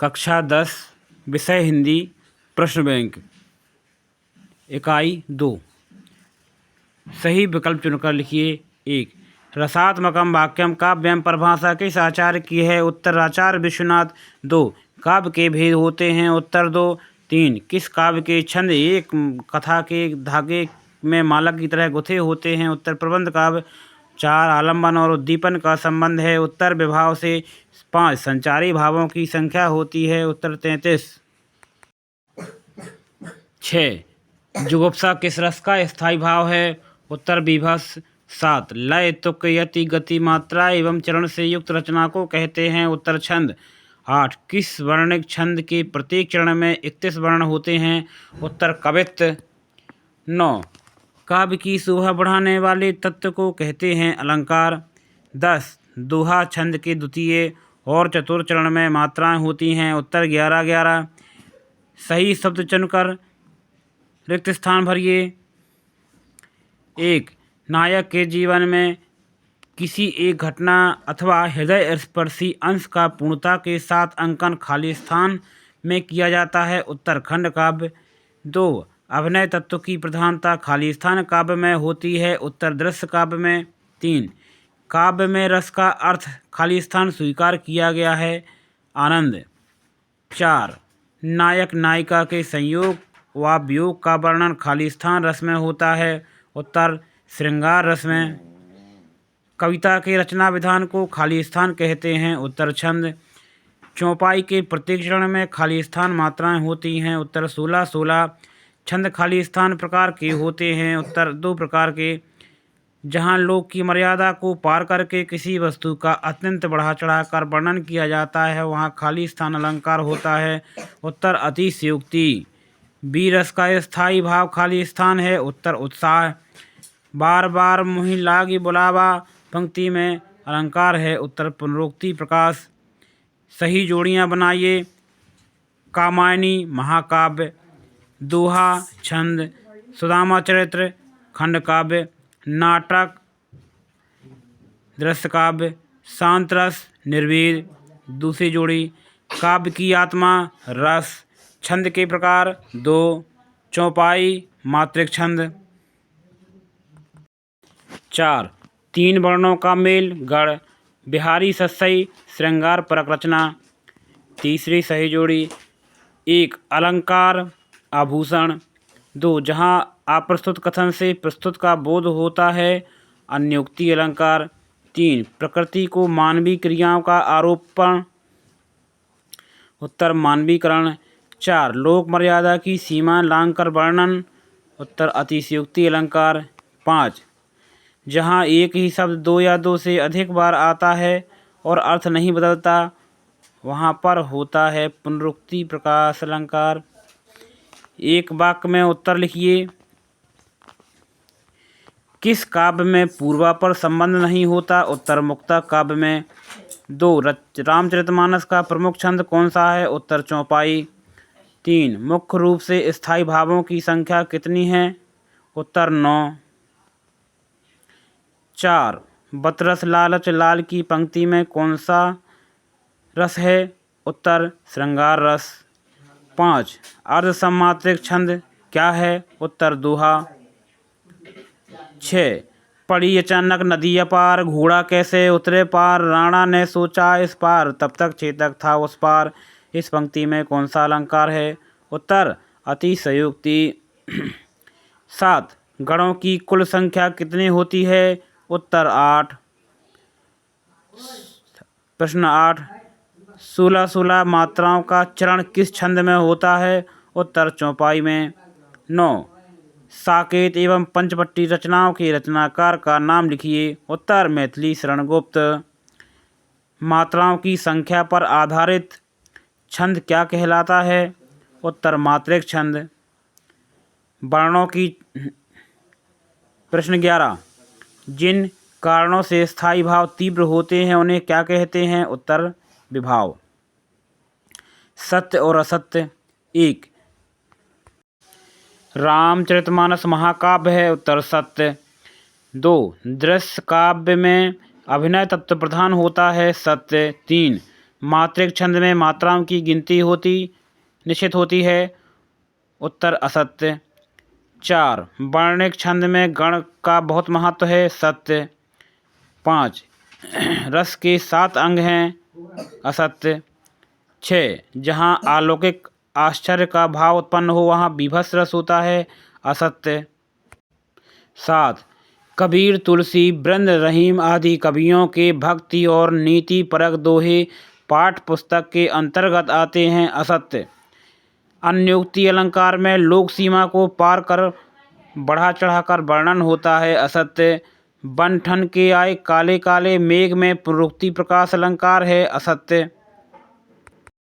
कक्षा 10 विषय हिंदी प्रश्न बैंक इकाई 2। सही विकल्प चुनकर लिखिए। 1 रसात्मकम वाक्यम काव्यम परिभाषा किस आचार्य की है? उत्तर आचार्य विश्वनाथ। 2 काव्य के भेद होते हैं? उत्तर 2। 3 किस काव्य के छंद एक कथा के धागे में माला की तरह गुथे होते हैं? उत्तर प्रबंध काव्य। 4 आलंबन और उद्दीपन का संबंध है? उत्तर विभाव से। 5 संचारी भावों की संख्या होती है? उत्तर 33। 6 जुगुप्सा किस रस का स्थायी भाव है? उत्तर बीभत्स। 7 लय तुक यति गति मात्रा एवं चरण से युक्त रचना को कहते हैं? उत्तर छंद। 8 किस वर्णिक छंद के प्रत्येक चरण में 31 वर्ण होते हैं? उत्तर कवित्त। 9 काव्य की शोभा बढ़ाने वाले तत्व को कहते हैं? अलंकार। 10 दोहा छंद के द्वितीय और चतुर्थ चरण में मात्राएं होती हैं? उत्तर 11-11। सही शब्द चुनकर रिक्त स्थान भरिए। 1 नायक के जीवन में किसी एक घटना अथवा हृदय स्पर्शी अंश का पूर्णता के साथ अंकन खाली स्थान में किया जाता है? उत्तर खंड काव्य। 2 अभिनय तत्व की प्रधानता खाली स्थान काव्य में होती है? उत्तर दृश्य काव्य में। 3 काव्य में रस का अर्थ खाली स्थान स्वीकार किया गया है? आनंद। 4 नायक नायिका के संयोग व वियोग का वर्णन खाली स्थान रस में होता है? उत्तर श्रृंगार रस में। कविता के रचना विधान को खाली स्थान कहते हैं? उत्तर छंद। चौपाई के प्रत्येक चरण में खाली स्थान मात्राएं होती हैं? उत्तर 16-16। छंद खाली स्थान प्रकार के होते हैं? उत्तर 2 प्रकार के। जहाँ लोक की मर्यादा को पार करके किसी वस्तु का अत्यंत बढ़ा चढ़ाकर वर्णन किया जाता है वहाँ खाली स्थान अलंकार होता है? उत्तर अतिशयोक्ति। बीरस का स्थायी भाव खाली स्थान है? उत्तर उत्साह। बार बार मुहि लागी बुलावा पंक्ति में अलंकार है? उत्तर पुनरोक्ति प्रकाश। सही जोड़ियाँ बनाइए। कामायनी महाकाव्य, दोहा छंद, सुदामा चरित्र खंड काव्य, नाटक दृश्य काव्य, शांत रस निर्वेद। दूसरी जोड़ी काव्य की आत्मा रस। छंद के प्रकार 2 चौपाई मात्रिक छंद। 4 3 वर्णों का मेल गढ़ बिहारी सस्सई श्रृंगार परक रचना। तीसरी सही जोड़ी 1 अलंकार आभूषण। 2 जहाँ अप्रस्तुत कथन से प्रस्तुत का बोध होता है अन्योक्ति अलंकार। 3 प्रकृति को मानवीय क्रियाओं का आरोपण। उत्तर मानवीकरण। 4 लोक मर्यादा की सीमा लांघकर वर्णन। उत्तर अतिशयोक्ति अलंकार। 5 जहाँ एक ही शब्द 2 या 2 से अधिक बार आता है और अर्थ नहीं बदलता वहाँ पर होता है पुनरुक्ति प्रकाश अलंकार। एक वाक्य में उत्तर लिखिए। किस काव्य में पूर्वापर संबंध नहीं होता? उत्तर मुक्तक काव्य में। 2 रामचरितमानस का प्रमुख छंद कौन सा है? उत्तर चौपाई। 3 मुख्य रूप से स्थायी भावों की संख्या कितनी है? उत्तर 9। 4 बतरस लालच लाल की पंक्ति में कौन सा रस है? उत्तर श्रृंगार रस। 5 अर्ध सम्मात्रिक छंद क्या है? उत्तर दोहा। 6 पड़ी अचानक नदी अपार घोड़ा कैसे उतरे पार राणा ने सोचा इस पार तब तक चेतक था उस पार। इस पंक्ति में कौन सा अलंकार है? उत्तर अतिशयोक्ति। 7 गणों की कुल संख्या कितनी होती है? उत्तर 8। प्रश्न 8 16-16 मात्राओं का चरण किस छंद में होता है? उत्तर चौपाई में। 9 साकेत एवं पंचपट्टी रचनाओं के रचनाकार का नाम लिखिए। उत्तर मैथिली शरण गुप्त। मात्राओं की संख्या पर आधारित छंद क्या कहलाता है? उत्तर मात्रिक छंद। वर्णों की। प्रश्न 11 जिन कारणों से स्थायी भाव तीव्र होते हैं उन्हें क्या कहते हैं? उत्तर विभाव। सत्य और असत्य। 1 रामचरितमानस महाकाव्य है? उत्तर सत्य। 2 दृश्य काव्य में अभिनय तत्व प्रधान होता है? सत्य। 3 मात्रिक छंद में मात्राओं की गिनती निश्चित होती है। उत्तर असत्य। 4 वर्णिक छंद में गण का बहुत महत्व है। सत्य। 5 रस के 7 अंग हैं। असत्य। 6 जहाँ अलौकिक आश्चर्य का भाव उत्पन्न हो वहाँ बीभत्स रस होता है। असत्य। 7 कबीर, तुलसी, बृंद, रहीम आदि कवियों के भक्ति और नीति परक दोहे पाठ पुस्तक के अंतर्गत आते हैं। असत्य। अन्योक्ति अलंकार में लोक सीमा को पार कर बढ़ा चढ़ाकर वर्णन होता है। असत्य। बन ठन के आए काले काले मेघ में पुनरुक्ति प्रकाश अलंकार है। असत्य।